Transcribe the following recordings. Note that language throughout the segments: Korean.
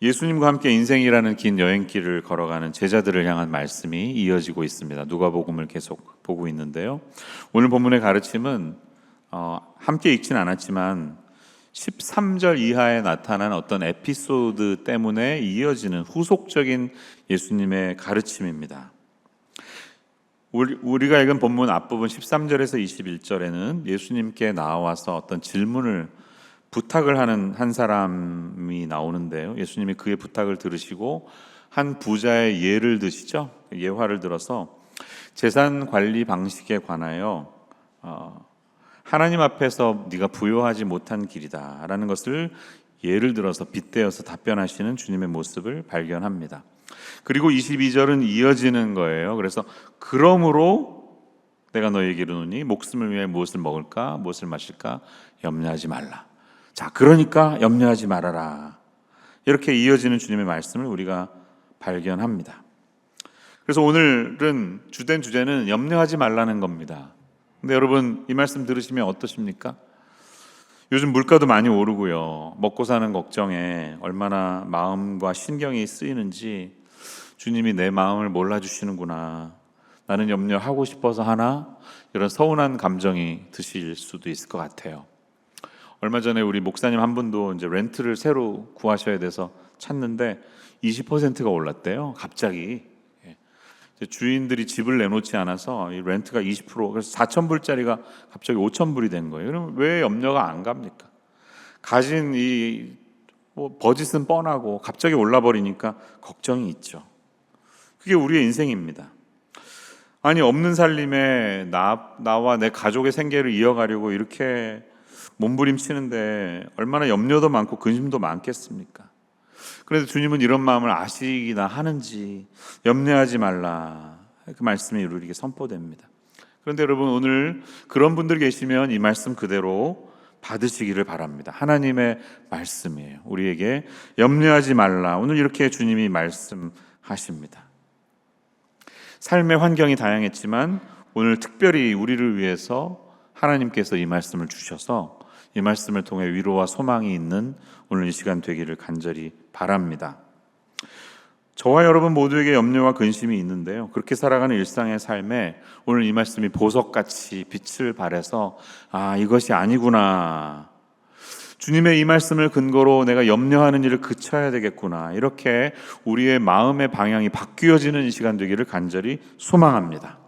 예수님과 함께 인생이라는 긴 여행길을 걸어가는 제자들을 향한 말씀이 이어지고 있습니다. 누가복음을 계속 보고 있는데요. 오늘 본문의 가르침은 함께 읽진 않았지만 13절 이하에 나타난 어떤 에피소드 때문에 이어지는 후속적인 예수님의 가르침입니다. 우리가 읽은 본문 앞부분 13절에서 21절에는 예수님께 나와서 어떤 질문을 부탁을 하는 한 사람이 나오는데요. 예수님이 그의 부탁을 들으시고 한 부자의 예를 드시죠. 예화를 들어서 재산 관리 방식에 관하여 하나님 앞에서 네가 부여하지 못한 길이다 라는 것을 예를 들어서 빗대어서 답변하시는 주님의 모습을 발견합니다. 그리고 22절은 이어지는 거예요. 그래서 그러므로 내가 너에게 이르노니 목숨을 위해 무엇을 먹을까 무엇을 마실까 염려하지 말라. 자, 그러니까 염려하지 말아라. 이렇게 이어지는 주님의 말씀을 우리가 발견합니다. 그래서 오늘은 주된 주제는 염려하지 말라는 겁니다. 근데 여러분 이 말씀 들으시면 어떠십니까? 요즘 물가도 많이 오르고요. 먹고 사는 걱정에 얼마나 마음과 신경이 쓰이는지 주님이 내 마음을 몰라주시는구나. 나는 염려하고 싶어서 하나? 이런 서운한 감정이 드실 수도 있을 것 같아요. 얼마 전에 우리 목사님 한 분도 이제 렌트를 새로 구하셔야 돼서 찾는데 20%가 올랐대요. 갑자기. 주인들이 집을 내놓지 않아서 이 렌트가 20% 그래서 4,000불짜리가 갑자기 5,000불이 된 거예요. 그럼 왜 염려가 안 갑니까? 가진 이 버짓은 뻔하고 갑자기 올라버리니까 걱정이 있죠. 그게 우리의 인생입니다. 아니 없는 살림에 나와 내 가족의 생계를 이어가려고 이렇게 몸부림치는데 얼마나 염려도 많고 근심도 많겠습니까? 그래도 주님은 이런 마음을 아시기나 하는지 염려하지 말라 그 말씀이 우리에게 선포됩니다. 그런데 여러분 오늘 그런 분들 계시면 이 말씀 그대로 받으시기를 바랍니다. 하나님의 말씀이에요. 우리에게 염려하지 말라. 오늘 이렇게 주님이 말씀하십니다. 삶의 환경이 다양했지만 오늘 특별히 우리를 위해서 하나님께서 이 말씀을 주셔서 이 말씀을 통해 위로와 소망이 있는 오늘 이 시간 되기를 간절히 바랍니다. 저와 여러분 모두에게 염려와 근심이 있는데요. 그렇게 살아가는 일상의 삶에 오늘 이 말씀이 보석같이 빛을 발해서 이것이 아니구나. 주님의 이 말씀을 근거로 내가 염려하는 일을 그쳐야 되겠구나. 이렇게 우리의 마음의 방향이 바뀌어지는 이 시간 되기를 간절히 소망합니다.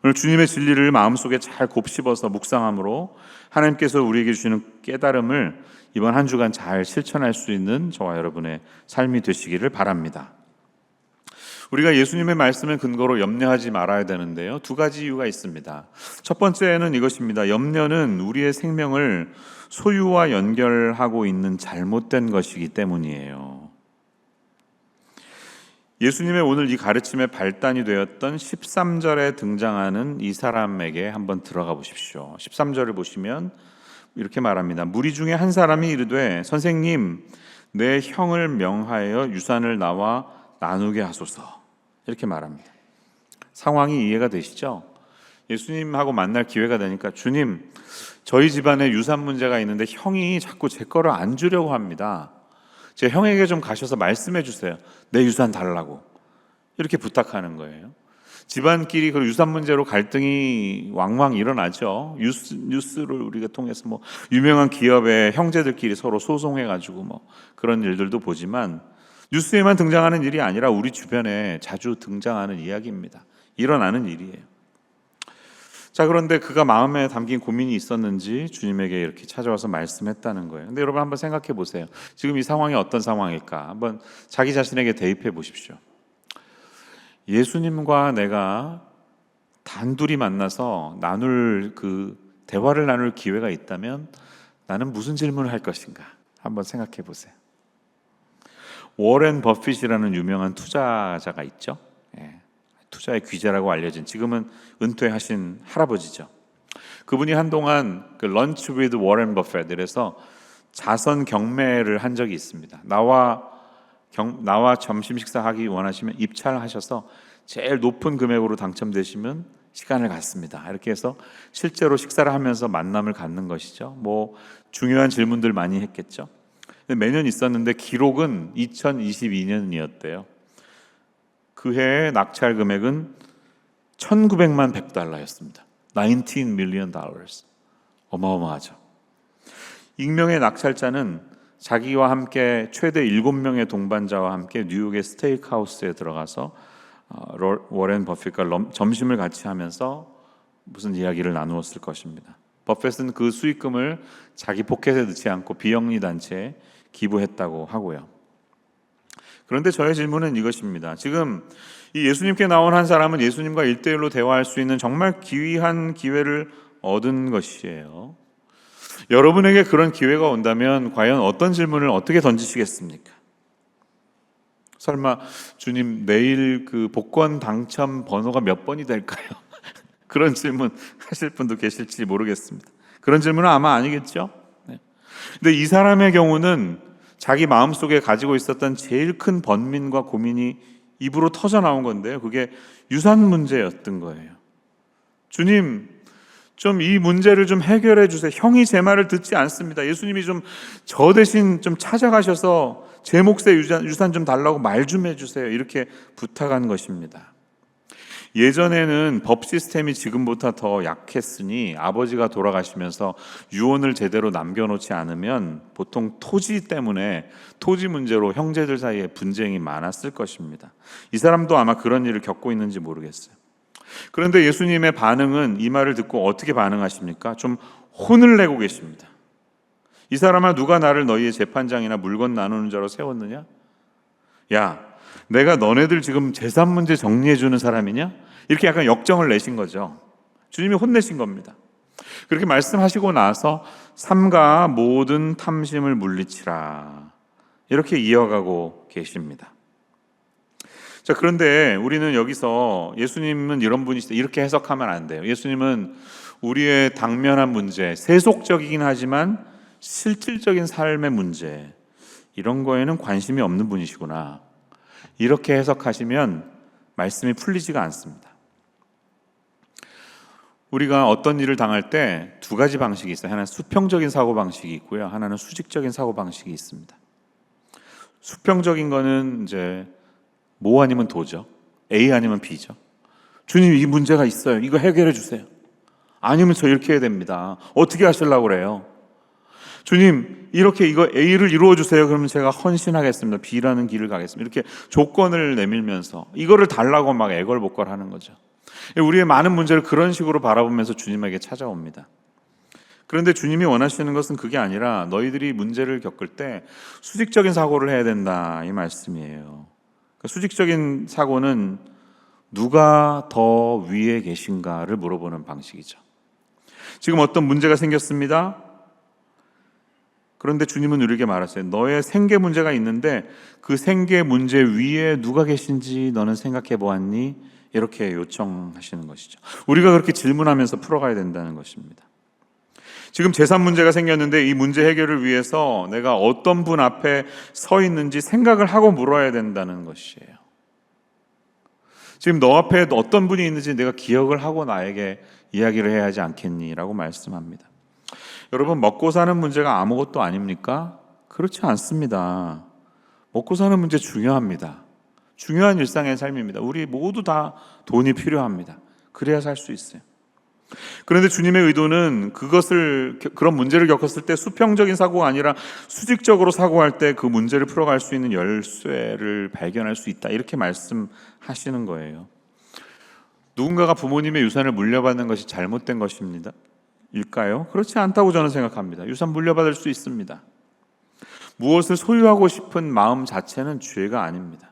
오늘 주님의 진리를 마음속에 잘 곱씹어서 묵상함으로 하나님께서 우리에게 주시는 깨달음을 이번 한 주간 잘 실천할 수 있는 저와 여러분의 삶이 되시기를 바랍니다. 우리가 예수님의 말씀을 근거로 염려하지 말아야 되는데요. 두 가지 이유가 있습니다. 첫 번째는 이것입니다. 염려는 우리의 생명을 소유와 연결하고 있는 잘못된 것이기 때문이에요. 예수님의 오늘 이 가르침의 발단이 되었던 13절에 등장하는 이 사람에게 한번 들어가 보십시오. 13절을 보시면 이렇게 말합니다. 무리 중에 한 사람이 이르되 선생님 내 형을 명하여 유산을 나와 나누게 하소서. 이렇게 말합니다. 상황이 이해가 되시죠? 예수님하고 만날 기회가 되니까 주님 저희 집안에 유산 문제가 있는데 형이 자꾸 제 거를 안 주려고 합니다. 제 형에게 좀 가셔서 말씀해 주세요. 내 유산 달라고. 이렇게 부탁하는 거예요. 집안끼리 그 유산 문제로 갈등이 왕왕 일어나죠. 뉴스를 우리가 통해서 유명한 기업의 형제들끼리 서로 소송해가지고 그런 일들도 보지만 뉴스에만 등장하는 일이 아니라 우리 주변에 자주 등장하는 이야기입니다. 일어나는 일이에요. 자, 그런데 그가 마음에 담긴 고민이 있었는지 주님에게 이렇게 찾아와서 말씀했다는 거예요. 근데 여러분 한번 생각해 보세요. 지금 이 상황이 어떤 상황일까? 한번 자기 자신에게 대입해 보십시오. 예수님과 내가 단둘이 만나서 대화를 나눌 기회가 있다면 나는 무슨 질문을 할 것인가? 한번 생각해 보세요. 워렌 버핏이라는 유명한 투자자가 있죠. 투자의 귀재라고 알려진 지금은 은퇴하신 할아버지죠. 그분이 한동안 런치 위드 워렌 버핏 이래서 자선 경매를 한 적이 있습니다. 나와 점심 식사하기 원하시면 입찰하셔서 제일 높은 금액으로 당첨되시면 시간을 갖습니다. 이렇게 해서 실제로 식사를 하면서 만남을 갖는 것이죠. 중요한 질문들 많이 했겠죠. 매년 있었는데 기록은 2022년이었대요. 그 해의 낙찰 금액은 1900만 $100였습니다. 19 million dollars. 어마어마하죠. 익명의 낙찰자는 자기와 함께 최대 7명의 동반자와 함께 뉴욕의 스테이크하우스에 들어가서 워렌 버핏과 점심을 같이 하면서 무슨 이야기를 나누었을 것입니다. 버핏은 그 수익금을 자기 포켓에 넣지 않고 비영리 단체에 기부했다고 하고요. 그런데 저의 질문은 이것입니다. 지금 이 예수님께 나온 한 사람은 예수님과 1대1로 대화할 수 있는 정말 기이한 기회를 얻은 것이에요. 여러분에게 그런 기회가 온다면 과연 어떤 질문을 어떻게 던지시겠습니까? 설마 주님 내일 그 복권 당첨 번호가 몇 번이 될까요? 그런 질문 하실 분도 계실지 모르겠습니다. 그런 질문은 아마 아니겠죠? 네. 근데 이 사람의 경우는 자기 마음속에 가지고 있었던 제일 큰 번민과 고민이 입으로 터져 나온 건데요. 그게 유산 문제였던 거예요. 주님, 좀 이 문제를 좀 해결해 주세요. 형이 제 말을 듣지 않습니다. 예수님이 좀 저 대신 좀 찾아가셔서 제 몫의 유산 좀 달라고 말 좀 해주세요. 이렇게 부탁한 것입니다. 예전에는 법 시스템이 지금보다 더 약했으니 아버지가 돌아가시면서 유언을 제대로 남겨놓지 않으면 보통 토지 때문에 토지 문제로 형제들 사이에 분쟁이 많았을 것입니다. 이 사람도 아마 그런 일을 겪고 있는지 모르겠어요. 그런데 예수님의 반응은 이 말을 듣고 어떻게 반응하십니까? 좀 혼을 내고 계십니다. 이 사람아, 누가 나를 너희의 재판장이나 물건 나누는 자로 세웠느냐? 야, 내가 너네들 지금 재산 문제 정리해 주는 사람이냐? 이렇게 약간 역정을 내신 거죠. 주님이 혼내신 겁니다. 그렇게 말씀하시고 나서 삼가 모든 탐심을 물리치라, 이렇게 이어가고 계십니다. 자, 그런데 우리는 여기서 예수님은 이런 분이시다 이렇게 해석하면 안 돼요. 예수님은 우리의 당면한 문제, 세속적이긴 하지만 실질적인 삶의 문제, 이런 거에는 관심이 없는 분이시구나, 이렇게 해석하시면 말씀이 풀리지가 않습니다. 우리가 어떤 일을 당할 때 두 가지 방식이 있어요. 하나는 수평적인 사고방식이 있고요. 하나는 수직적인 사고방식이 있습니다. 수평적인 거는 이제 뭐 아니면 도죠. A 아니면 B죠. 주님, 이 문제가 있어요. 이거 해결해 주세요. 아니면 저 이렇게 해야 됩니다. 어떻게 하시려고 그래요? 주님, 이렇게 이거 A를 이루어 주세요. 그러면 제가 헌신하겠습니다. B라는 길을 가겠습니다. 이렇게 조건을 내밀면서 이거를 달라고 막 애걸복걸하는 거죠. 우리의 많은 문제를 그런 식으로 바라보면서 주님에게 찾아옵니다. 그런데 주님이 원하시는 것은 그게 아니라 너희들이 문제를 겪을 때 수직적인 사고를 해야 된다, 이 말씀이에요. 그러니까 수직적인 사고는 누가 더 위에 계신가를 물어보는 방식이죠. 지금 어떤 문제가 생겼습니다. 그런데 주님은 우리에게 말하세요. 너의 생계 문제가 있는데 그 생계 문제 위에 누가 계신지 너는 생각해 보았니? 이렇게 요청하시는 것이죠. 우리가 그렇게 질문하면서 풀어가야 된다는 것입니다. 지금 재산 문제가 생겼는데 이 문제 해결을 위해서 내가 어떤 분 앞에 서 있는지 생각을 하고 물어야 된다는 것이에요. 지금 너 앞에 어떤 분이 있는지 내가 기억을 하고 나에게 이야기를 해야 하지 않겠니? 라고 말씀합니다. 여러분, 먹고 사는 문제가 아무것도 아닙니까? 그렇지 않습니다. 먹고 사는 문제 중요합니다. 중요한 일상의 삶입니다. 우리 모두 다 돈이 필요합니다. 그래야 살 수 있어요. 그런데 주님의 의도는 그런 문제를 겪었을 때 수평적인 사고가 아니라 수직적으로 사고할 때 그 문제를 풀어갈 수 있는 열쇠를 발견할 수 있다, 이렇게 말씀하시는 거예요. 누군가가 부모님의 유산을 물려받는 것이 잘못된 것입니다. 일까요? 그렇지 않다고 저는 생각합니다. 유산 물려받을 수 있습니다. 무엇을 소유하고 싶은 마음 자체는 죄가 아닙니다.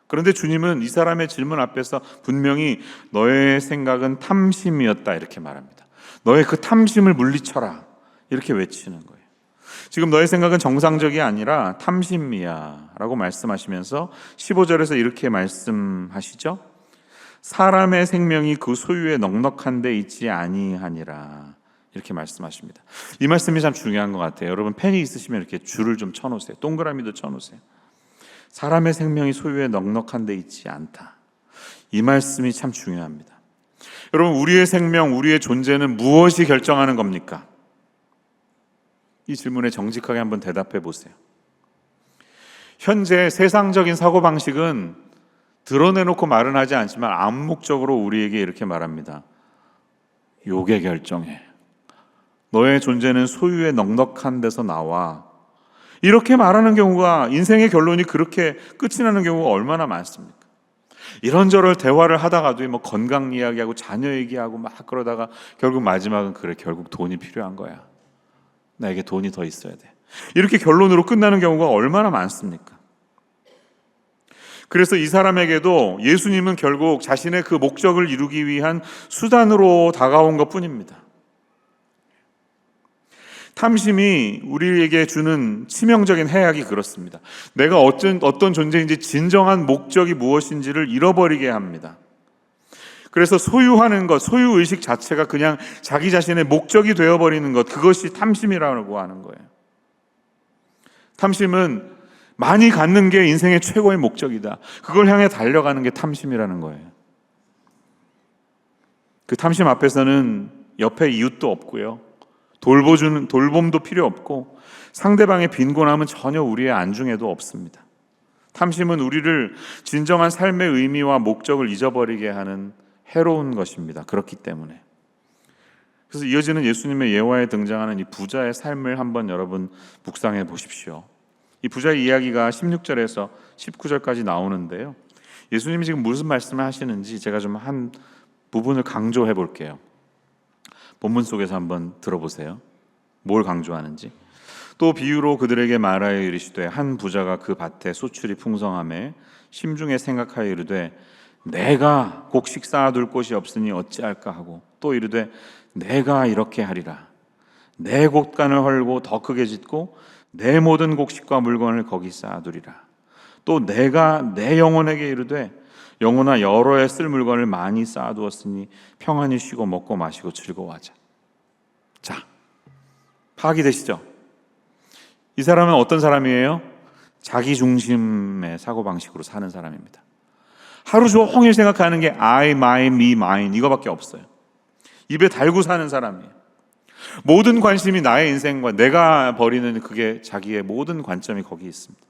그런데 주님은 이 사람의 질문 앞에서 분명히 너의 생각은 탐심이었다, 이렇게 말합니다. 너의 그 탐심을 물리쳐라, 이렇게 외치는 거예요. 지금 너의 생각은 정상적이 아니라 탐심이야 라고 말씀하시면서 15절에서 이렇게 말씀하시죠. 사람의 생명이 그 소유에 넉넉한 데 있지 아니하니라, 이렇게 말씀하십니다. 이 말씀이 참 중요한 것 같아요. 여러분, 펜이 있으시면 이렇게 줄을 좀 쳐놓으세요. 동그라미도 쳐놓으세요. 사람의 생명이 소유에 넉넉한 데 있지 않다. 이 말씀이 참 중요합니다. 여러분, 우리의 생명, 우리의 존재는 무엇이 결정하는 겁니까? 이 질문에 정직하게 한번 대답해 보세요. 현재 세상적인 사고방식은 드러내놓고 말은 하지 않지만 암묵적으로 우리에게 이렇게 말합니다. 요게 결정해. 너의 존재는 소유의 넉넉한 데서 나와. 이렇게 말하는 경우가, 인생의 결론이 그렇게 끝이 나는 경우가 얼마나 많습니까? 이런저런 대화를 하다가도 뭐 건강 이야기하고 자녀 얘기하고 막 그러다가 결국 마지막은 그래, 결국 돈이 필요한 거야. 나에게 돈이 더 있어야 돼. 이렇게 결론으로 끝나는 경우가 얼마나 많습니까? 그래서 이 사람에게도 예수님은 결국 자신의 그 목적을 이루기 위한 수단으로 다가온 것 뿐입니다. 탐심이 우리에게 주는 치명적인 해악이 그렇습니다. 내가 어떤 존재인지 진정한 목적이 무엇인지를 잃어버리게 합니다. 그래서 소유하는 것, 소유의식 자체가 그냥 자기 자신의 목적이 되어버리는 것, 그것이 탐심이라고 하는 거예요. 탐심은 많이 갖는 게 인생의 최고의 목적이다. 그걸 향해 달려가는 게 탐심이라는 거예요. 그 탐심 앞에서는 옆에 이웃도 없고요. 돌봄도 필요 없고 상대방의 빈곤함은 전혀 우리의 안중에도 없습니다. 탐심은 우리를 진정한 삶의 의미와 목적을 잊어버리게 하는 해로운 것입니다. 그렇기 때문에. 그래서 이어지는 예수님의 예화에 등장하는 이 부자의 삶을 한번 여러분 묵상해 보십시오. 이 부자의 이야기가 16절에서 19절까지 나오는데요. 예수님이 지금 무슨 말씀을 하시는지 제가 좀 한 부분을 강조해 볼게요. 본문 속에서 한번 들어보세요. 뭘 강조하는지. 또 비유로 그들에게 말하여 이르시되 한 부자가 그 밭에 소출이 풍성하매 심중에 생각하여 이르되 내가 곡식 쌓아둘 곳이 없으니 어찌할까 하고 또 이르되 내가 이렇게 하리라. 내 곳간을 헐고 더 크게 짓고 내 모든 곡식과 물건을 거기 쌓아두리라. 또 내가 내 영혼에게 이르되 영혼아 여러 해 쓸 물건을 많이 쌓아두었으니 평안히 쉬고 먹고 마시고 즐거워하자. 자, 파악이 되시죠? 이 사람은 어떤 사람이에요? 자기 중심의 사고방식으로 사는 사람입니다. 하루 종일 생각하는 게 I, my, me, mine 이거밖에 없어요. 입에 달고 사는 사람이에요. 모든 관심이 나의 인생과 내가 버리는 그게 자기의 모든 관점이 거기 있습니다.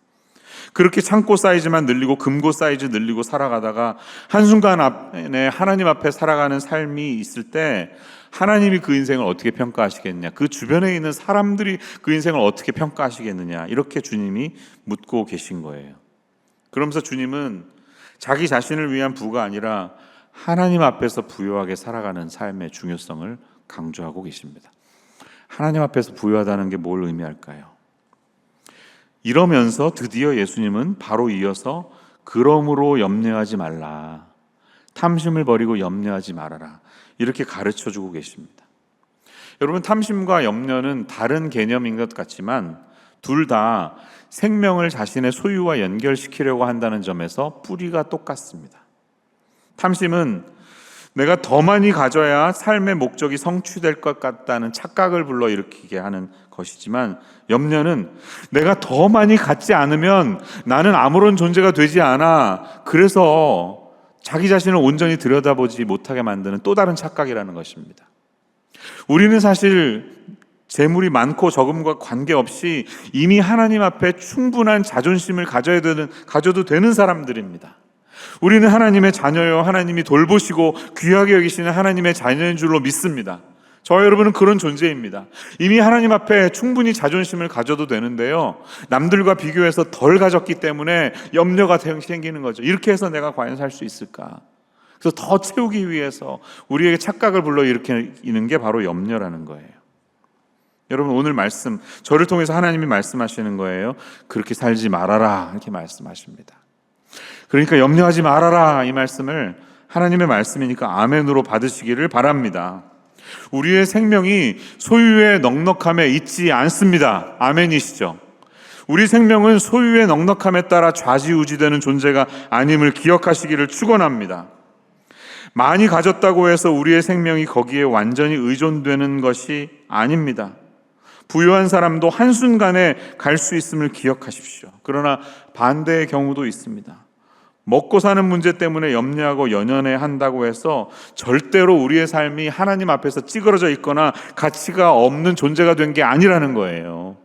그렇게 창고 사이즈만 늘리고 금고 사이즈 늘리고 살아가다가 한순간 안에 하나님 앞에 살아가는 삶이 있을 때 하나님이 그 인생을 어떻게 평가하시겠냐, 그 주변에 있는 사람들이 그 인생을 어떻게 평가하시겠느냐, 이렇게 주님이 묻고 계신 거예요. 그러면서 주님은 자기 자신을 위한 부가 아니라 하나님 앞에서 부유하게 살아가는 삶의 중요성을 강조하고 계십니다. 하나님 앞에서 부유하다는 게 뭘 의미할까요? 이러면서 드디어 예수님은 바로 이어서 그러므로 염려하지 말라, 탐심을 버리고 염려하지 말아라, 이렇게 가르쳐주고 계십니다. 여러분, 탐심과 염려는 다른 개념인 것 같지만 둘 다 생명을 자신의 소유와 연결시키려고 한다는 점에서 뿌리가 똑같습니다. 탐심은 내가 더 많이 가져야 삶의 목적이 성취될 것 같다는 착각을 불러일으키게 하는 것이지만, 염려는 내가 더 많이 갖지 않으면 나는 아무런 존재가 되지 않아, 그래서 자기 자신을 온전히 들여다보지 못하게 만드는 또 다른 착각이라는 것입니다. 우리는 사실 재물이 많고 적음과 관계없이 이미 하나님 앞에 충분한 자존심을 가져도 되는 사람들입니다. 우리는 하나님의 자녀요, 하나님이 돌보시고 귀하게 여기시는 하나님의 자녀인 줄로 믿습니다. 저와 여러분은 그런 존재입니다. 이미 하나님 앞에 충분히 자존심을 가져도 되는데요, 남들과 비교해서 덜 가졌기 때문에 염려가 생기는 거죠. 이렇게 해서 내가 과연 살 수 있을까? 그래서 더 채우기 위해서 우리에게 착각을 불러일으키는 게 바로 염려라는 거예요. 여러분, 오늘 말씀, 저를 통해서 하나님이 말씀하시는 거예요. 그렇게 살지 말아라, 이렇게 말씀하십니다. 그러니까 염려하지 말아라, 이 말씀을 하나님의 말씀이니까 아멘으로 받으시기를 바랍니다. 우리의 생명이 소유의 넉넉함에 있지 않습니다. 아멘이시죠? 우리 생명은 소유의 넉넉함에 따라 좌지우지되는 존재가 아님을 기억하시기를 축원합니다. 많이 가졌다고 해서 우리의 생명이 거기에 완전히 의존되는 것이 아닙니다. 부유한 사람도 한순간에 갈 수 있음을 기억하십시오. 그러나 반대의 경우도 있습니다. 먹고 사는 문제 때문에 염려하고 연연해 한다고 해서 절대로 우리의 삶이 하나님 앞에서 찌그러져 있거나 가치가 없는 존재가 된 게 아니라는 거예요.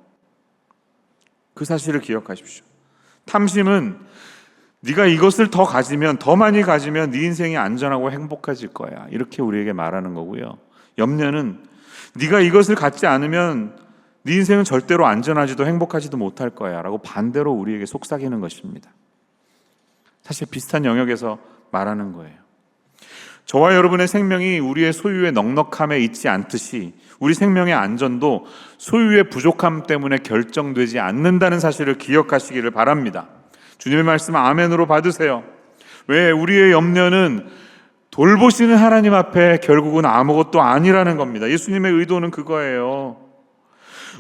그 사실을 기억하십시오. 탐심은 네가 이것을 더 가지면, 더 많이 가지면 네 인생이 안전하고 행복해질 거야, 이렇게 우리에게 말하는 거고요. 염려는 네가 이것을 갖지 않으면 네 인생은 절대로 안전하지도 행복하지도 못할 거야 라고 반대로 우리에게 속삭이는 것입니다. 사실 비슷한 영역에서 말하는 거예요. 저와 여러분의 생명이 우리의 소유의 넉넉함에 있지 않듯이 우리 생명의 안전도 소유의 부족함 때문에 결정되지 않는다는 사실을 기억하시기를 바랍니다. 주님의 말씀 아멘으로 받으세요. 왜? 우리의 염려는 돌보시는 하나님 앞에 결국은 아무것도 아니라는 겁니다. 예수님의 의도는 그거예요.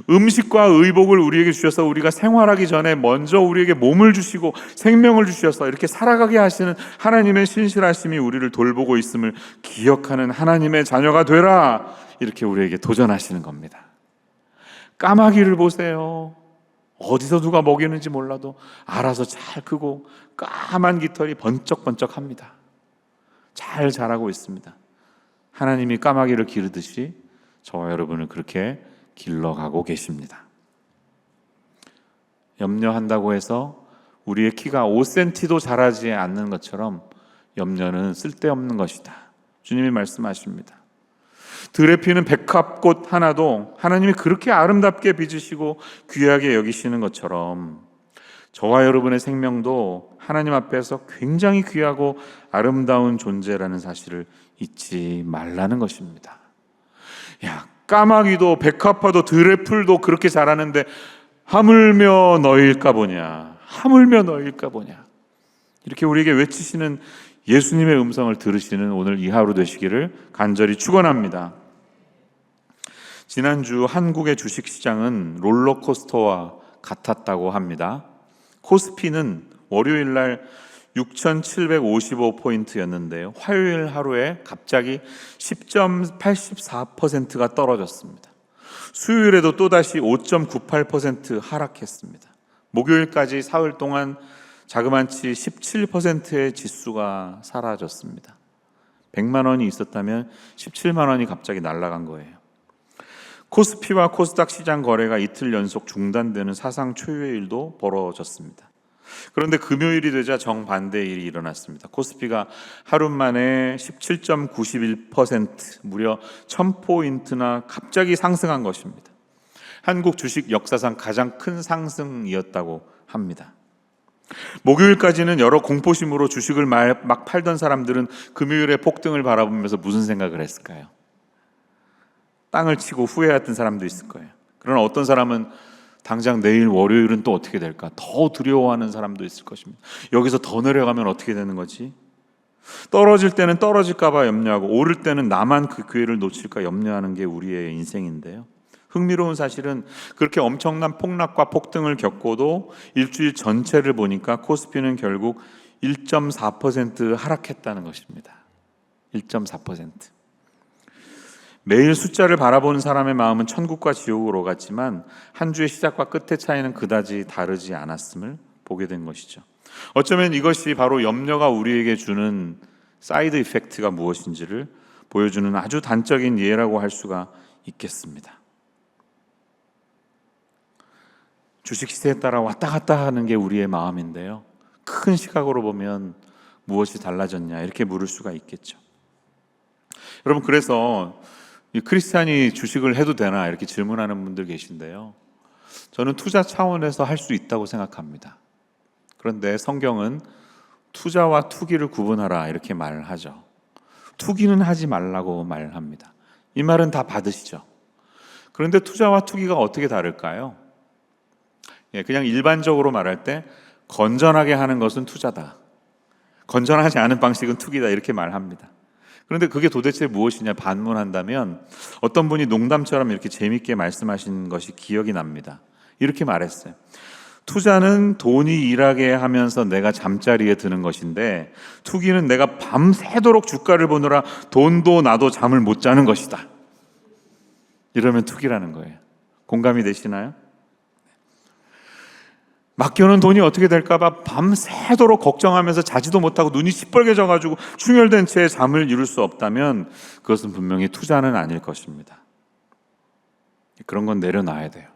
음식과 의복을 우리에게 주셔서 우리가 생활하기 전에 먼저 우리에게 몸을 주시고 생명을 주셔서 이렇게 살아가게 하시는 하나님의 신실하심이 우리를 돌보고 있음을 기억하는 하나님의 자녀가 되라, 이렇게 우리에게 도전하시는 겁니다. 까마귀를 보세요. 어디서 누가 먹이는지 몰라도 알아서 잘 크고 까만 깃털이 번쩍번쩍합니다. 잘 자라고 있습니다. 하나님이 까마귀를 기르듯이 저와 여러분을 그렇게 길러가고 계십니다. 염려한다고 해서 우리의 키가 5cm도 자라지 않는 것처럼 염려는 쓸데없는 것이다, 주님이 말씀하십니다. 들에 피는 백합꽃 하나도 하나님이 그렇게 아름답게 빚으시고 귀하게 여기시는 것처럼 저와 여러분의 생명도 하나님 앞에서 굉장히 귀하고 아름다운 존재라는 사실을 잊지 말라는 것입니다. 야, 까마귀도 백합화도 들의 풀도 그렇게 자라는데 하물며 너일까 보냐, 하물며 너일까 보냐, 이렇게 우리에게 외치시는 예수님의 음성을 들으시는 오늘 이 하루 되시기를 간절히 축원합니다. 지난주 한국의 주식시장은 롤러코스터와 같았다고 합니다. 코스피는 월요일 날 6,755포인트였는데요. 화요일 하루에 갑자기 10.84%가 떨어졌습니다. 수요일에도 또다시 5.98% 하락했습니다. 목요일까지 사흘 동안 자그만치 17%의 지수가 사라졌습니다. 100만 원이 있었다면 17만 원이 갑자기 날아간 거예요. 코스피와 코스닥 시장 거래가 이틀 연속 중단되는 사상 초유의 일도 벌어졌습니다. 그런데 금요일이 되자 정반대의 일이 일어났습니다. 코스피가 하루 만에 17.91%, 무려 1000포인트나 갑자기 상승한 것입니다. 한국 주식 역사상 가장 큰 상승이었다고 합니다. 목요일까지는 여러 공포심으로 주식을 막 팔던 사람들은 금요일에 폭등을 바라보면서 무슨 생각을 했을까요? 땅을 치고 후회했던 사람도 있을 거예요. 그러나 어떤 사람은 당장 내일 월요일은 또 어떻게 될까? 더 두려워하는 사람도 있을 것입니다. 여기서 더 내려가면 어떻게 되는 거지? 떨어질 때는 떨어질까 봐 염려하고 오를 때는 나만 그 기회를 놓칠까 염려하는 게 우리의 인생인데요. 흥미로운 사실은 그렇게 엄청난 폭락과 폭등을 겪고도 일주일 전체를 보니까 코스피는 결국 1.4% 하락했다는 것입니다. 1.4%. 매일 숫자를 바라보는 사람의 마음은 천국과 지옥으로 갔지만 한 주의 시작과 끝의 차이는 그다지 다르지 않았음을 보게 된 것이죠. 어쩌면 이것이 바로 염려가 우리에게 주는 사이드 이펙트가 무엇인지를 보여주는 아주 단적인 예라고 할 수가 있겠습니다. 주식 시세에 따라 왔다 갔다 하는 게 우리의 마음인데요. 큰 시각으로 보면 무엇이 달라졌냐 이렇게 물을 수가 있겠죠. 여러분, 그래서 이 크리스찬이 주식을 해도 되나 이렇게 질문하는 분들 계신데요. 저는 투자 차원에서 할 수 있다고 생각합니다. 그런데 성경은 투자와 투기를 구분하라 이렇게 말을 하죠. 투기는 하지 말라고 말합니다. 이 말은 다 받으시죠. 그런데 투자와 투기가 어떻게 다를까요? 그냥 일반적으로 말할 때 건전하게 하는 것은 투자다, 건전하지 않은 방식은 투기다 이렇게 말합니다. 그런데 그게 도대체 무엇이냐 반문한다면 어떤 분이 농담처럼 이렇게 재밌게 말씀하신 것이 기억이 납니다. 이렇게 말했어요. 투자는 돈이 일하게 하면서 내가 잠자리에 드는 것인데 투기는 내가 밤새도록 주가를 보느라 돈도 나도 잠을 못 자는 것이다. 이러면 투기라는 거예요. 공감이 되시나요? 맡겨놓은 돈이 어떻게 될까 봐 밤새도록 걱정하면서 자지도 못하고 눈이 시뻘개져가지고 충혈된 채 잠을 이룰 수 없다면 그것은 분명히 투자는 아닐 것입니다. 그런 건 내려놔야 돼요.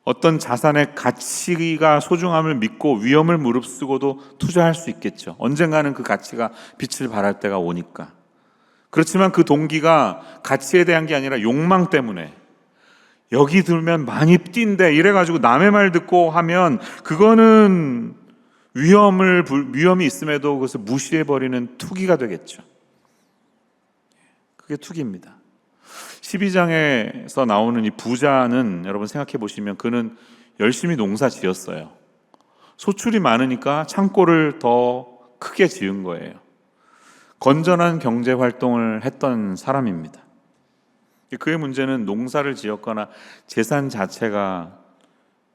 어떤 자산의 가치가 소중함을 믿고 위험을 무릅쓰고도 투자할 수 있겠죠. 언젠가는 그 가치가 빛을 발할 때가 오니까. 그렇지만 그 동기가 가치에 대한 게 아니라 욕망 때문에, 여기 들면 많이 뛴대 이래가지고 남의 말 듣고 하면 그거는 위험이 있음에도 그것을 무시해버리는 투기가 되겠죠. 그게 투기입니다. 12장에서 나오는 이 부자는 여러분 생각해 보시면 그는 열심히 농사 지었어요. 소출이 많으니까 창고를 더 크게 지은 거예요. 건전한 경제 활동을 했던 사람입니다. 그의 문제는 농사를 지었거나 재산 자체가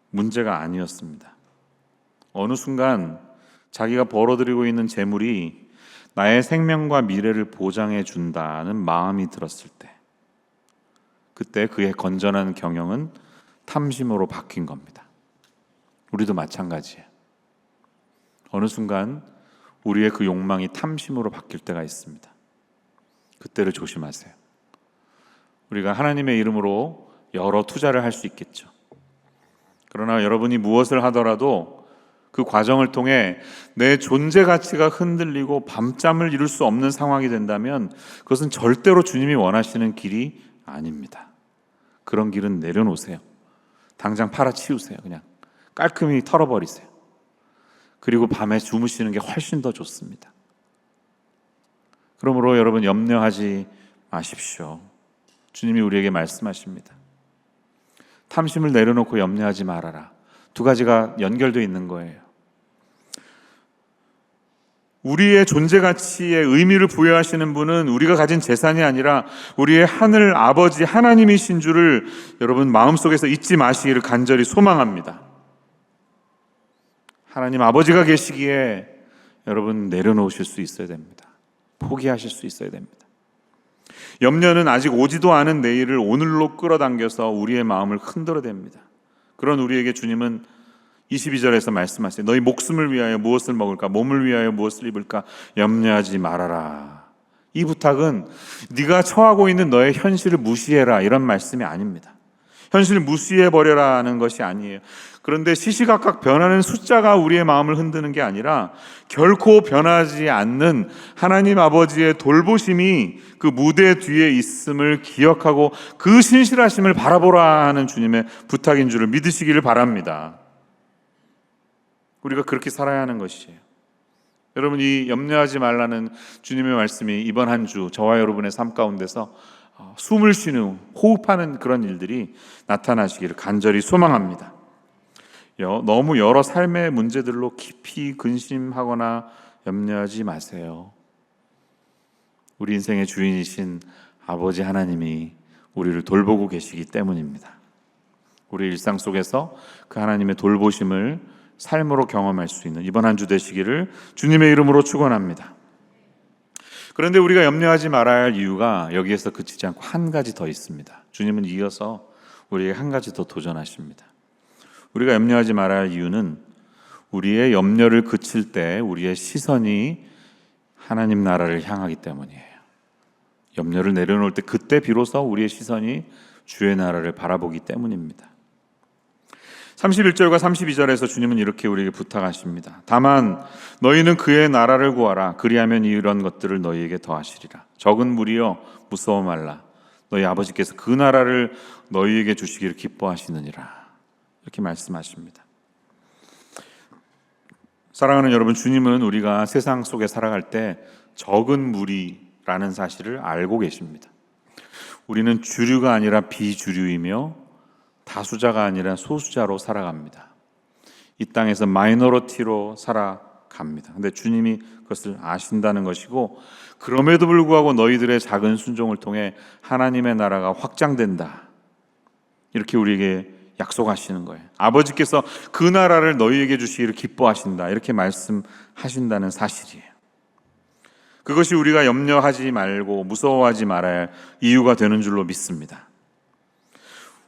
문제가 아니었습니다. 어느 순간 자기가 벌어들이고 있는 재물이 나의 생명과 미래를 보장해 준다는 마음이 들었을 때, 그때 그의 건전한 경영은 탐심으로 바뀐 겁니다. 우리도 마찬가지예요. 어느 순간 우리의 그 욕망이 탐심으로 바뀔 때가 있습니다. 그때를 조심하세요. 우리가 하나님의 이름으로 여러 투자를 할 수 있겠죠. 그러나 여러분이 무엇을 하더라도 그 과정을 통해 내 존재 가치가 흔들리고 밤잠을 이룰 수 없는 상황이 된다면 그것은 절대로 주님이 원하시는 길이 아닙니다. 그런 길은 내려놓으세요. 당장 팔아치우세요. 그냥 깔끔히 털어버리세요. 그리고 밤에 주무시는 게 훨씬 더 좋습니다. 그러므로 여러분 염려하지 마십시오. 주님이 우리에게 말씀하십니다. 탐심을 내려놓고 염려하지 말아라. 두 가지가 연결되어 있는 거예요. 우리의 존재 가치에 의미를 부여하시는 분은 우리가 가진 재산이 아니라 우리의 하늘 아버지 하나님이신 줄을 여러분 마음속에서 잊지 마시기를 간절히 소망합니다. 하나님 아버지가 계시기에 여러분 내려놓으실 수 있어야 됩니다. 포기하실 수 있어야 됩니다. 염려는 아직 오지도 않은 내일을 오늘로 끌어당겨서 우리의 마음을 흔들어댑니다. 그런 우리에게 주님은 22절에서 말씀하세요. 너희 목숨을 위하여 무엇을 먹을까? 몸을 위하여 무엇을 입을까? 염려하지 말아라. 이 부탁은 네가 처하고 있는 너의 현실을 무시해라 이런 말씀이 아닙니다. 현실을 무시해버려라는 것이 아니에요. 그런데 시시각각 변하는 숫자가 우리의 마음을 흔드는 게 아니라 결코 변하지 않는 하나님 아버지의 돌보심이 그 무대 뒤에 있음을 기억하고 그 신실하심을 바라보라 하는 주님의 부탁인 줄을 믿으시기를 바랍니다. 우리가 그렇게 살아야 하는 것이에요. 여러분, 이 염려하지 말라는 주님의 말씀이 이번 한 주 저와 여러분의 삶 가운데서 숨을 쉬는, 호흡하는 그런 일들이 나타나시기를 간절히 소망합니다. 너무 여러 삶의 문제들로 깊이 근심하거나 염려하지 마세요. 우리 인생의 주인이신 아버지 하나님이 우리를 돌보고 계시기 때문입니다. 우리 일상 속에서 그 하나님의 돌보심을 삶으로 경험할 수 있는 이번 한 주 되시기를 주님의 이름으로 축원합니다. 그런데 우리가 염려하지 말아야 할 이유가 여기에서 그치지 않고 한 가지 더 있습니다. 주님은 이어서 우리에게 한 가지 더 도전하십니다. 우리가 염려하지 말아야 할 이유는 우리의 염려를 그칠 때 우리의 시선이 하나님 나라를 향하기 때문이에요. 염려를 내려놓을 때 그때 비로소 우리의 시선이 주의 나라를 바라보기 때문입니다. 31절과 32절에서 주님은 이렇게 우리에게 부탁하십니다. 다만 너희는 그의 나라를 구하라. 그리하면 이런 것들을 너희에게 더하시리라. 적은 무리여 무서워 말라. 너희 아버지께서 그 나라를 너희에게 주시기를 기뻐하시느니라. 이렇게 말씀하십니다. 사랑하는 여러분, 주님은 우리가 세상 속에 살아갈 때 적은 무리라는 사실을 알고 계십니다. 우리는 주류가 아니라 비주류이며 다수자가 아니라 소수자로 살아갑니다. 이 땅에서 마이너리티로 살아갑니다. 근데 주님이 그것을 아신다는 것이고, 그럼에도 불구하고 너희들의 작은 순종을 통해 하나님의 나라가 확장된다, 이렇게 우리에게 약속하시는 거예요. 아버지께서 그 나라를 너희에게 주시기를 기뻐하신다, 이렇게 말씀하신다는 사실이에요. 그것이 우리가 염려하지 말고 무서워하지 말아야 할 이유가 되는 줄로 믿습니다.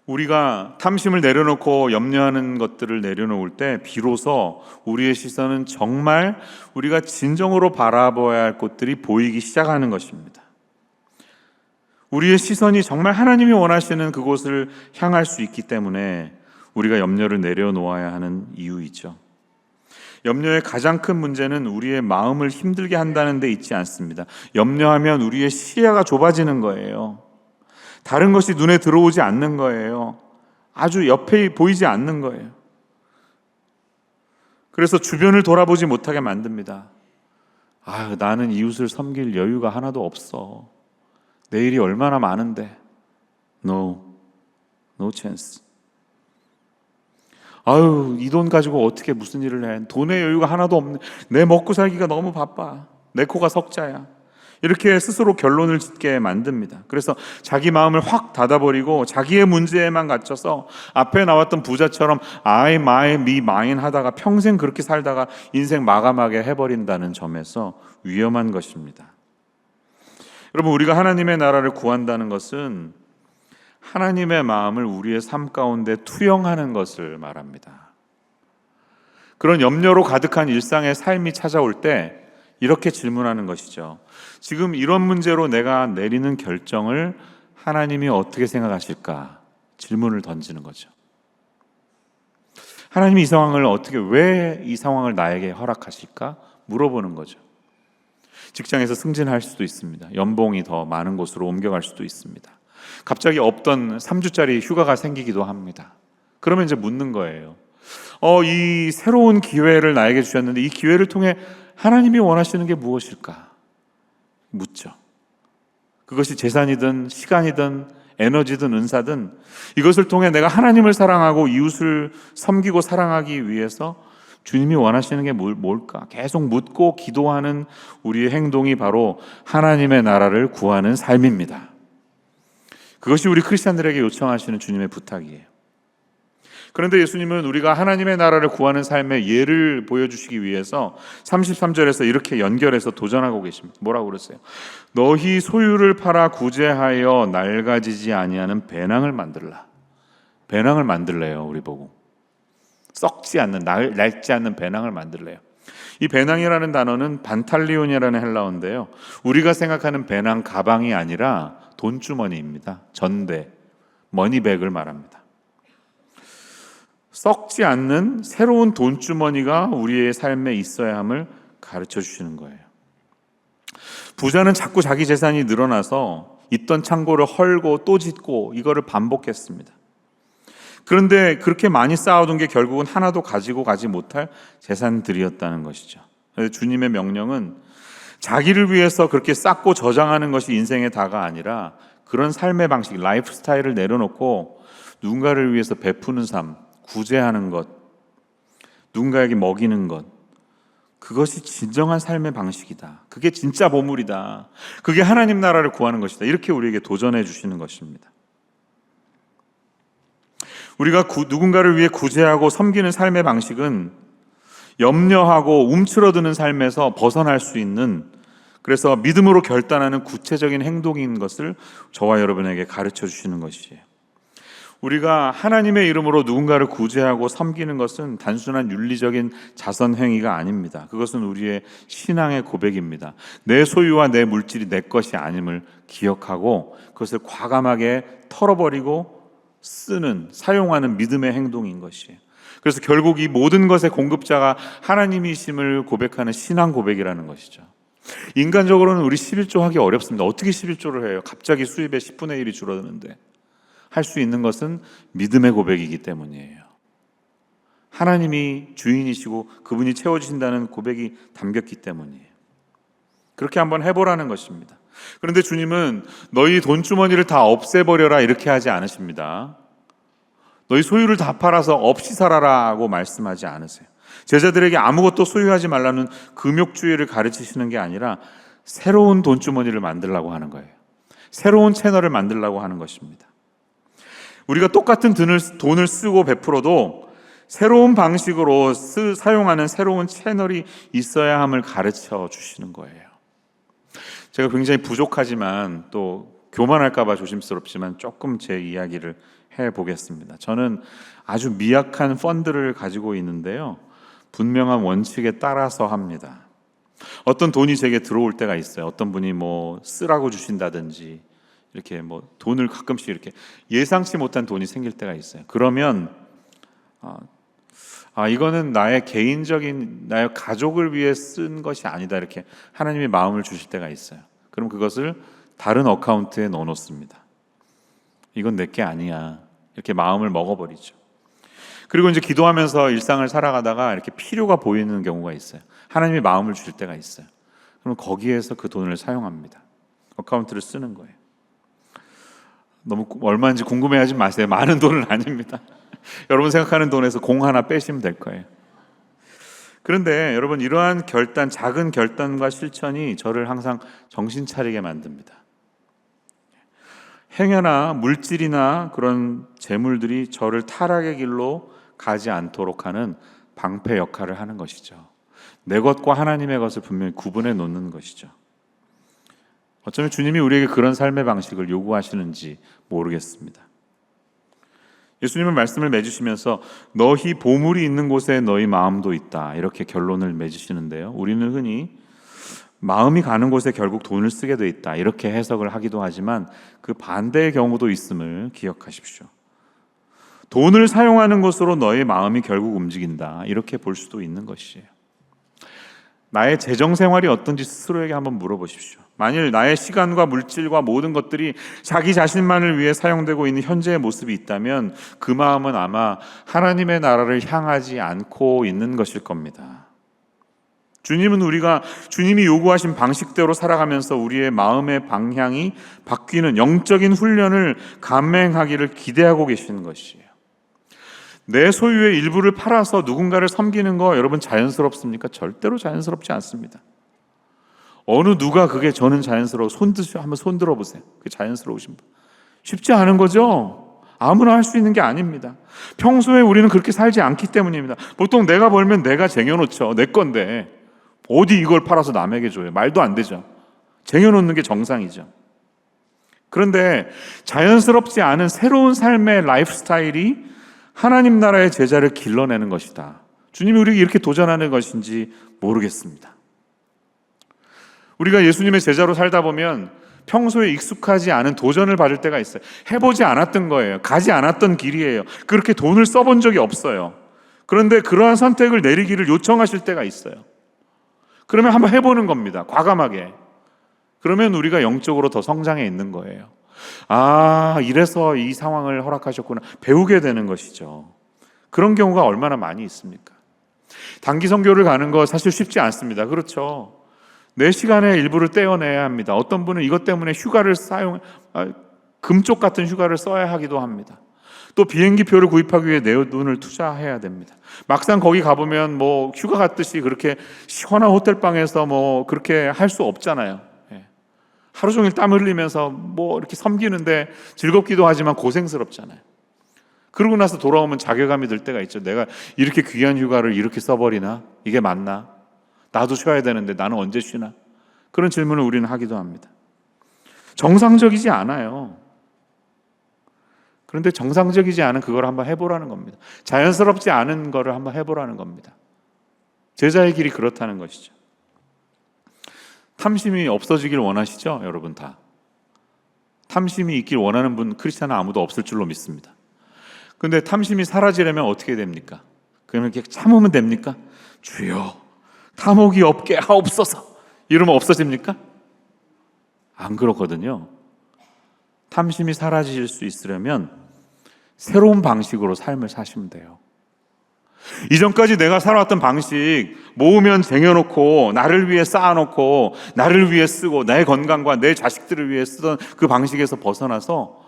우리가 탐심을 내려놓고 염려하는 것들을 내려놓을 때 비로소 우리의 시선은 정말 우리가 진정으로 바라봐야 할 곳들이 보이기 시작하는 것입니다. 우리의 시선이 정말 하나님이 원하시는 그곳을 향할 수 있기 때문에 우리가 염려를 내려놓아야 하는 이유이죠. 염려의 가장 큰 문제는 우리의 마음을 힘들게 한다는 데 있지 않습니다. 염려하면 우리의 시야가 좁아지는 거예요. 다른 것이 눈에 들어오지 않는 거예요. 아주 옆에 보이지 않는 거예요. 그래서 주변을 돌아보지 못하게 만듭니다. 나는 이웃을 섬길 여유가 하나도 없어. 내일이 얼마나 많은데. No chance. 이 돈 가지고 어떻게 무슨 일을 해. 돈의 여유가 하나도 없네. 내 먹고 살기가 너무 바빠. 내 코가 석자야. 이렇게 스스로 결론을 짓게 만듭니다. 그래서 자기 마음을 확 닫아버리고 자기의 문제에만 갇혀서 앞에 나왔던 부자처럼 I, my, me, mine 하다가 평생 그렇게 살다가 인생 마감하게 해버린다는 점에서 위험한 것입니다. 여러분, 우리가 하나님의 나라를 구한다는 것은 하나님의 마음을 우리의 삶 가운데 투영하는 것을 말합니다. 그런 염려로 가득한 일상의 삶이 찾아올 때 이렇게 질문하는 것이죠. 지금 이런 문제로 내가 내리는 결정을 하나님이 어떻게 생각하실까? 질문을 던지는 거죠. 하나님이 이 상황을 왜 이 상황을 나에게 허락하실까? 물어보는 거죠. 직장에서 승진할 수도 있습니다. 연봉이 더 많은 곳으로 옮겨갈 수도 있습니다. 갑자기 없던 3주짜리 휴가가 생기기도 합니다. 그러면 이제 묻는 거예요. 이 새로운 기회를 나에게 주셨는데 이 기회를 통해 하나님이 원하시는 게 무엇일까? 묻죠. 그것이 재산이든 시간이든 에너지든 은사든 이것을 통해 내가 하나님을 사랑하고 이웃을 섬기고 사랑하기 위해서 주님이 원하시는 게 뭘까? 계속 묻고 기도하는 우리의 행동이 바로 하나님의 나라를 구하는 삶입니다. 그것이 우리 크리스찬들에게 요청하시는 주님의 부탁이에요. 그런데 예수님은 우리가 하나님의 나라를 구하는 삶의 예를 보여주시기 위해서 33절에서 이렇게 연결해서 도전하고 계십니다. 뭐라고 그랬어요? 너희 소유를 팔아 구제하여 낡아지지 아니하는 배낭을 만들라. 배낭을 만들래요, 우리 보고. 썩지 않는, 낡지 않는 배낭을 만들래요. 이 배낭이라는 단어는 반탈리온이라는 헬라어인데요, 우리가 생각하는 배낭 가방이 아니라 돈주머니입니다. 전대, 머니백을 말합니다. 썩지 않는 새로운 돈주머니가 우리의 삶에 있어야 함을 가르쳐 주시는 거예요. 부자는 자꾸 자기 재산이 늘어나서 있던 창고를 헐고 또 짓고 이거를 반복했습니다. 그런데 그렇게 많이 쌓아둔 게 결국은 하나도 가지고 가지 못할 재산들이었다는 것이죠. 그래서 주님의 명령은 자기를 위해서 그렇게 쌓고 저장하는 것이 인생의 다가 아니라 그런 삶의 방식, 라이프 스타일을 내려놓고 누군가를 위해서 베푸는 삶, 구제하는 것, 누군가에게 먹이는 것, 그것이 진정한 삶의 방식이다. 그게 진짜 보물이다. 그게 하나님 나라를 구하는 것이다. 이렇게 우리에게 도전해 주시는 것입니다. 우리가 누군가를 위해 구제하고 섬기는 삶의 방식은 염려하고 움츠러드는 삶에서 벗어날 수 있는, 그래서 믿음으로 결단하는 구체적인 행동인 것을 저와 여러분에게 가르쳐 주시는 것이에요. 우리가 하나님의 이름으로 누군가를 구제하고 섬기는 것은 단순한 윤리적인 자선 행위가 아닙니다. 그것은 우리의 신앙의 고백입니다. 내 소유와 내 물질이 내 것이 아님을 기억하고 그것을 과감하게 털어버리고 사용하는 믿음의 행동인 것이에요. 그래서 결국 이 모든 것의 공급자가 하나님이심을 고백하는 신앙 고백이라는 것이죠. 인간적으로는 우리 11조 하기 어렵습니다. 어떻게 11조를 해요? 갑자기 수입의 10분의 1이 줄어드는데. 할 수 있는 것은 믿음의 고백이기 때문이에요. 하나님이 주인이시고 그분이 채워주신다는 고백이 담겼기 때문이에요. 그렇게 한번 해보라는 것입니다. 그런데 주님은 너희 돈주머니를 다 없애버려라 이렇게 하지 않으십니다. 너희 소유를 다 팔아서 없이 살아라고 말씀하지 않으세요. 제자들에게 아무것도 소유하지 말라는 금욕주의를 가르치시는 게 아니라 새로운 돈주머니를 만들라고 하는 거예요. 새로운 채널을 만들라고 하는 것입니다. 우리가 똑같은 돈을 쓰고 베풀어도 새로운 방식으로 사용하는 새로운 채널이 있어야 함을 가르쳐 주시는 거예요. 제가 굉장히 부족하지만 또 교만할까 봐 조심스럽지만 조금 제 이야기를 해보겠습니다. 저는 아주 미약한 펀드를 가지고 있는데요, 분명한 원칙에 따라서 합니다. 어떤 돈이 제게 들어올 때가 있어요. 어떤 분이 쓰라고 주신다든지 이렇게 돈을 가끔씩 이렇게 예상치 못한 돈이 생길 때가 있어요. 그러면 이거는 나의 개인적인, 나의 가족을 위해 쓴 것이 아니다, 이렇게 하나님이 마음을 주실 때가 있어요. 그럼 그것을 다른 어카운트에 넣어놓습니다. 이건 내게 아니야, 이렇게 마음을 먹어버리죠. 그리고 이제 기도하면서 일상을 살아가다가 이렇게 필요가 보이는 경우가 있어요. 하나님이 마음을 주실 때가 있어요. 그럼 거기에서 그 돈을 사용합니다. 어카운트를 쓰는 거예요. 너무 얼마인지 궁금해하지 마세요. 많은 돈은 아닙니다. 여러분 생각하는 돈에서 공 하나 빼시면 될 거예요. 그런데 여러분, 이러한 결단, 작은 결단과 실천이 저를 항상 정신 차리게 만듭니다. 행여나 물질이나 그런 재물들이 저를 타락의 길로 가지 않도록 하는 방패 역할을 하는 것이죠. 내 것과 하나님의 것을 분명히 구분해 놓는 것이죠. 어쩌면 주님이 우리에게 그런 삶의 방식을 요구하시는지 모르겠습니다. 예수님은 말씀을 맺으시면서 너희 보물이 있는 곳에 너희 마음도 있다, 이렇게 결론을 맺으시는데요, 우리는 흔히 마음이 가는 곳에 결국 돈을 쓰게 돼 있다, 이렇게 해석을 하기도 하지만 그 반대의 경우도 있음을 기억하십시오. 돈을 사용하는 것으로 너의 마음이 결국 움직인다, 이렇게 볼 수도 있는 것이에요. 나의 재정 생활이 어떤지 스스로에게 한번 물어보십시오. 만일 나의 시간과 물질과 모든 것들이 자기 자신만을 위해 사용되고 있는 현재의 모습이 있다면 그 마음은 아마 하나님의 나라를 향하지 않고 있는 것일 겁니다. 주님은 우리가 주님이 요구하신 방식대로 살아가면서 우리의 마음의 방향이 바뀌는 영적인 훈련을 감행하기를 기대하고 계시는 것이에요. 내 소유의 일부를 팔아서 누군가를 섬기는 거 여러분 자연스럽습니까? 절대로 자연스럽지 않습니다. 어느 누가 그게 저는 자연스러워, 한번 손 들어보세요. 그게 자연스러우신 분. 쉽지 않은 거죠. 아무나 할 수 있는 게 아닙니다. 평소에 우리는 그렇게 살지 않기 때문입니다. 보통 내가 벌면 내가 쟁여놓죠. 내 건데 어디 이걸 팔아서 남에게 줘요. 말도 안 되죠. 쟁여놓는 게 정상이죠. 그런데 자연스럽지 않은 새로운 삶의 라이프 스타일이 하나님 나라의 제자를 길러내는 것이다. 주님이 우리에게 이렇게 도전하는 것인지 모르겠습니다. 우리가 예수님의 제자로 살다 보면 평소에 익숙하지 않은 도전을 받을 때가 있어요. 해보지 않았던 거예요. 가지 않았던 길이에요. 그렇게 돈을 써본 적이 없어요. 그런데 그러한 선택을 내리기를 요청하실 때가 있어요. 그러면 한번 해보는 겁니다. 과감하게. 그러면 우리가 영적으로 더 성장해 있는 거예요. 이래서 이 상황을 허락하셨구나, 배우게 되는 것이죠. 그런 경우가 얼마나 많이 있습니까? 단기 선교를 가는 거 사실 쉽지 않습니다. 그렇죠? 내 시간의 일부를 떼어내야 합니다. 어떤 분은 이것 때문에 휴가를 금쪽 같은 휴가를 써야 하기도 합니다. 또 비행기표를 구입하기 위해 내 돈을 투자해야 됩니다. 막상 거기 가보면 뭐 휴가 갔듯이 그렇게 시원한 호텔방에서 뭐 그렇게 할 수 없잖아요. 하루 종일 땀 흘리면서 뭐 이렇게 섬기는데 즐겁기도 하지만 고생스럽잖아요. 그러고 나서 돌아오면 자괴감이 들 때가 있죠. 내가 이렇게 귀한 휴가를 이렇게 써버리나? 이게 맞나? 나도 쉬어야 되는데 나는 언제 쉬나? 그런 질문을 우리는 하기도 합니다. 정상적이지 않아요. 그런데 정상적이지 않은 그걸 한번 해보라는 겁니다. 자연스럽지 않은 거를 한번 해보라는 겁니다. 제자의 길이 그렇다는 것이죠. 탐심이 없어지길 원하시죠? 여러분 다. 탐심이 있길 원하는 분, 크리스찬은 아무도 없을 줄로 믿습니다. 그런데 탐심이 사라지려면 어떻게 됩니까? 그러면 이렇게 참으면 됩니까? 주여, 탐욕이 없게 하옵소서, 이러면 없어집니까? 안 그렇거든요. 탐심이 사라질 수 있으려면 새로운 방식으로 삶을 사시면 돼요. 이전까지 내가 살아왔던 방식, 모으면 쟁여놓고 나를 위해 쌓아놓고 나를 위해 쓰고 내 건강과 내 자식들을 위해 쓰던 그 방식에서 벗어나서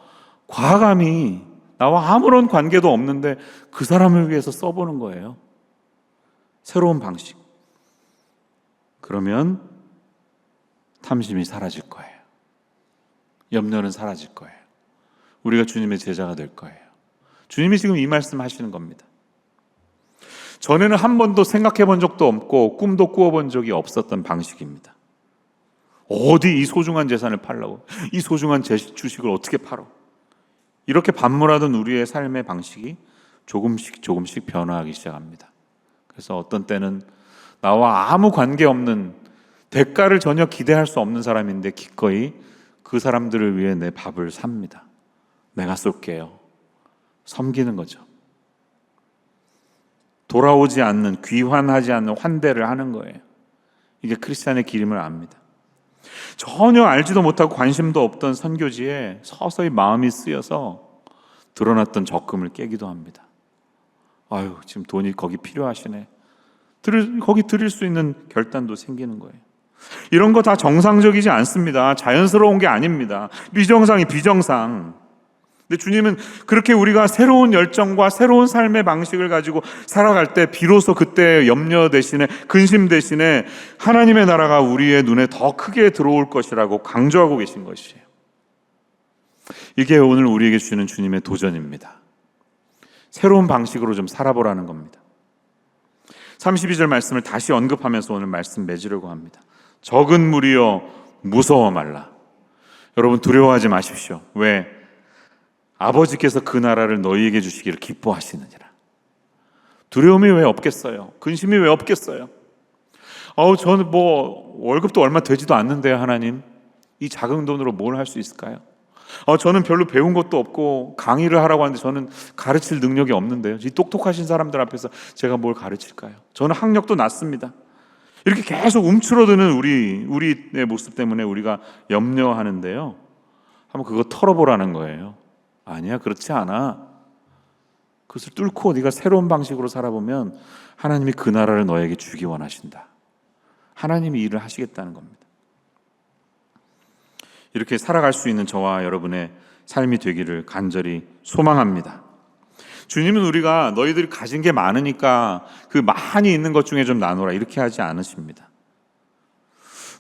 과감히 나와 아무런 관계도 없는데 그 사람을 위해서 써보는 거예요. 새로운 방식. 그러면 탐심이 사라질 거예요. 염려는 사라질 거예요. 우리가 주님의 제자가 될 거예요. 주님이 지금 이 말씀 하시는 겁니다. 전에는 한 번도 생각해 본 적도 없고 꿈도 꾸어본 적이 없었던 방식입니다. 어디 이 소중한 재산을 팔라고, 이 소중한 주식을 어떻게 팔어? 이렇게 반문하던 우리의 삶의 방식이 조금씩 변화하기 시작합니다. 그래서 어떤 때는 나와 아무 관계없는, 대가를 전혀 기대할 수 없는 사람인데 기꺼이 그 사람들을 위해 내 밥을 삽니다. 내가 쏠게요. 섬기는 거죠. 돌아오지 않는, 귀환하지 않는 환대를 하는 거예요. 이게 크리스찬의 길임을 압니다. 전혀 알지도 못하고 관심도 없던 선교지에 서서히 마음이 쓰여서 드러났던 적금을 깨기도 합니다. 아유, 지금 돈이 거기 필요하시네. 거기 드릴 수 있는 결단도 생기는 거예요. 이런 거 다 정상적이지 않습니다. 자연스러운 게 아닙니다. 비정상이 비정상. 근데 주님은 그렇게 우리가 새로운 열정과 새로운 삶의 방식을 가지고 살아갈 때 비로소 그때 염려 대신에, 근심 대신에 하나님의 나라가 우리의 눈에 더 크게 들어올 것이라고 강조하고 계신 것이에요. 이게 오늘 우리에게 주시는 주님의 도전입니다. 새로운 방식으로 좀 살아보라는 겁니다. 32절 말씀을 다시 언급하면서 오늘 말씀 맺으려고 합니다. 적은 무리여 무서워 말라. 여러분, 두려워하지 마십시오. 왜? 아버지께서 그 나라를 너희에게 주시기를 기뻐하시느니라. 두려움이 왜 없겠어요? 근심이 왜 없겠어요? 저는 월급도 얼마 되지도 않는데요, 하나님. 이 작은 돈으로 뭘 할 수 있을까요? 저는 별로 배운 것도 없고 강의를 하라고 하는데 저는 가르칠 능력이 없는데요. 이 똑똑하신 사람들 앞에서 제가 뭘 가르칠까요? 저는 학력도 낮습니다. 이렇게 계속 움츠러드는 우리의 모습 때문에 우리가 염려하는데요. 한번 그거 털어보라는 거예요. 아니야, 그렇지 않아. 그것을 뚫고 네가 새로운 방식으로 살아보면 하나님이 그 나라를 너에게 주기 원하신다. 하나님이 일을 하시겠다는 겁니다. 이렇게 살아갈 수 있는 저와 여러분의 삶이 되기를 간절히 소망합니다. 주님은 우리가 너희들이 가진 게 많으니까 그 많이 있는 것 중에 좀 나누라 이렇게 하지 않으십니다.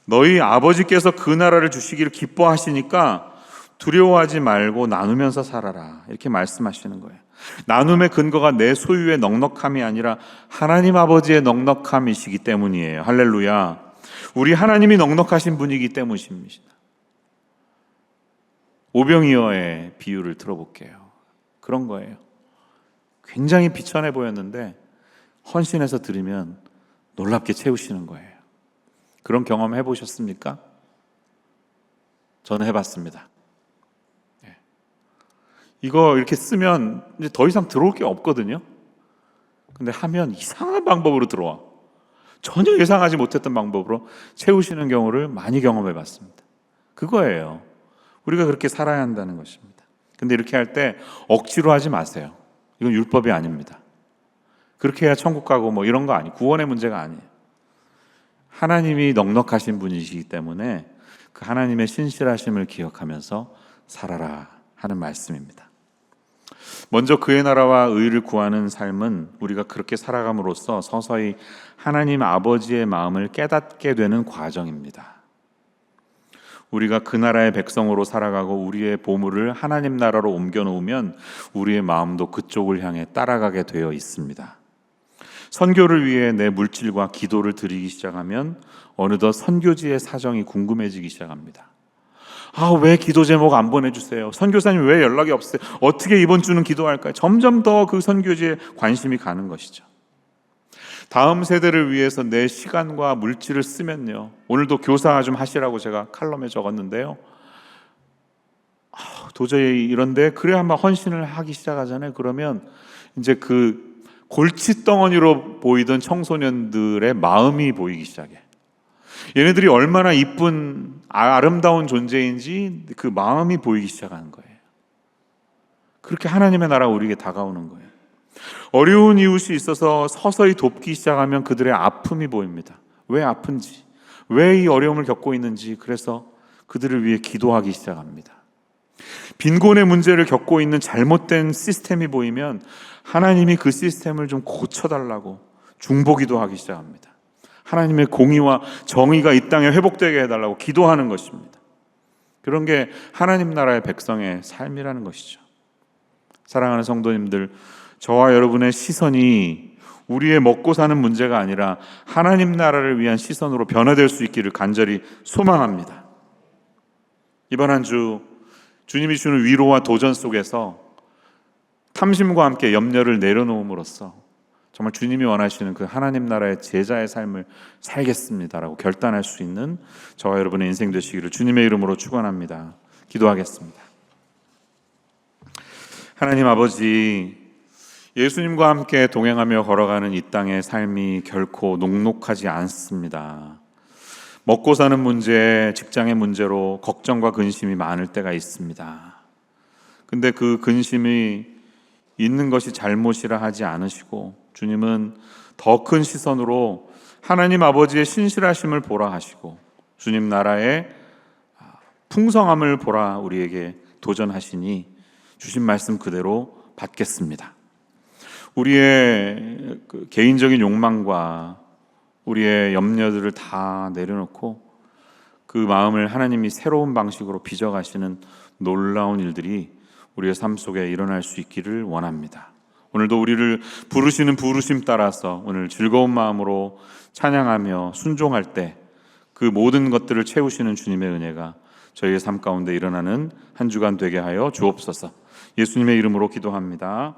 너희 아버지께서 그 나라를 주시기를 기뻐하시니까 두려워하지 말고 나누면서 살아라 이렇게 말씀하시는 거예요. 나눔의 근거가 내 소유의 넉넉함이 아니라 하나님 아버지의 넉넉함이시기 때문이에요. 할렐루야. 우리 하나님이 넉넉하신 분이기 때문이십니다. 오병이어의 비유를 들어볼게요. 그런 거예요. 굉장히 비천해 보였는데 헌신해서 드리면 놀랍게 채우시는 거예요. 그런 경험 해보셨습니까? 저는 해봤습니다. 이거 이렇게 쓰면 이제 더 이상 들어올 게 없거든요. 근데 하면 이상한 방법으로 들어와. 전혀 예상하지 못했던 방법으로 채우시는 경우를 많이 경험해 봤습니다. 그거예요. 우리가 그렇게 살아야 한다는 것입니다. 근데 이렇게 할 때 억지로 하지 마세요. 이건 율법이 아닙니다. 그렇게 해야 천국 가고 이런 거 아니에요. 구원의 문제가 아니에요. 하나님이 넉넉하신 분이시기 때문에 그 하나님의 신실하심을 기억하면서 살아라 하는 말씀입니다. 먼저 그의 나라와 의를 구하는 삶은 우리가 그렇게 살아감으로써 서서히 하나님 아버지의 마음을 깨닫게 되는 과정입니다. 우리가 그 나라의 백성으로 살아가고 우리의 보물을 하나님 나라로 옮겨 놓으면 우리의 마음도 그쪽을 향해 따라가게 되어 있습니다. 선교를 위해 내 물질과 기도를 드리기 시작하면 어느덧 선교지의 사정이 궁금해지기 시작합니다. 왜 기도 제목 안 보내주세요? 선교사님 왜 연락이 없어요? 어떻게 이번 주는 기도할까요? 점점 더 그 선교지에 관심이 가는 것이죠. 다음 세대를 위해서 내 시간과 물질을 쓰면요, 오늘도 교사 좀 하시라고 제가 칼럼에 적었는데요, 도저히 이런데 그래 한번 헌신을 하기 시작하잖아요. 그러면 이제 그 골칫덩어리로 보이던 청소년들의 마음이 보이기 시작해. 얘네들이 얼마나 이쁜 아름다운 존재인지 그 마음이 보이기 시작하는 거예요. 그렇게 하나님의 나라가 우리에게 다가오는 거예요. 어려운 이웃이 있어서 서서히 돕기 시작하면 그들의 아픔이 보입니다. 왜 아픈지, 왜 이 어려움을 겪고 있는지, 그래서 그들을 위해 기도하기 시작합니다. 빈곤의 문제를 겪고 있는 잘못된 시스템이 보이면 하나님이 그 시스템을 좀 고쳐달라고 중보기도 하기 시작합니다. 하나님의 공의와 정의가 이 땅에 회복되게 해달라고 기도하는 것입니다. 그런 게 하나님 나라의 백성의 삶이라는 것이죠. 사랑하는 성도님들, 저와 여러분의 시선이 우리의 먹고 사는 문제가 아니라 하나님 나라를 위한 시선으로 변화될 수 있기를 간절히 소망합니다. 이번 한 주 주님이 주는 위로와 도전 속에서 탐심과 함께 염려를 내려놓음으로써 정말 주님이 원하시는 그 하나님 나라의 제자의 삶을 살겠습니다라고 결단할 수 있는 저와 여러분의 인생 되시기를 주님의 이름으로 축원합니다. 기도하겠습니다. 하나님 아버지, 예수님과 함께 동행하며 걸어가는 이 땅의 삶이 결코 녹록하지 않습니다. 먹고 사는 문제, 직장의 문제로 걱정과 근심이 많을 때가 있습니다. 근데 그 근심이 있는 것이 잘못이라 하지 않으시고 주님은 더 큰 시선으로 하나님 아버지의 신실하심을 보라 하시고 주님 나라의 풍성함을 보라 우리에게 도전하시니 주신 말씀 그대로 받겠습니다. 우리의 개인적인 욕망과 우리의 염려들을 다 내려놓고 그 마음을 하나님이 새로운 방식으로 빚어가시는 놀라운 일들이 우리의 삶 속에 일어날 수 있기를 원합니다. 오늘도 우리를 부르시는 부르심 따라서 오늘 즐거운 마음으로 찬양하며 순종할 때 그 모든 것들을 채우시는 주님의 은혜가 저희의 삶 가운데 일어나는 한 주간 되게 하여 주옵소서. 예수님의 이름으로 기도합니다.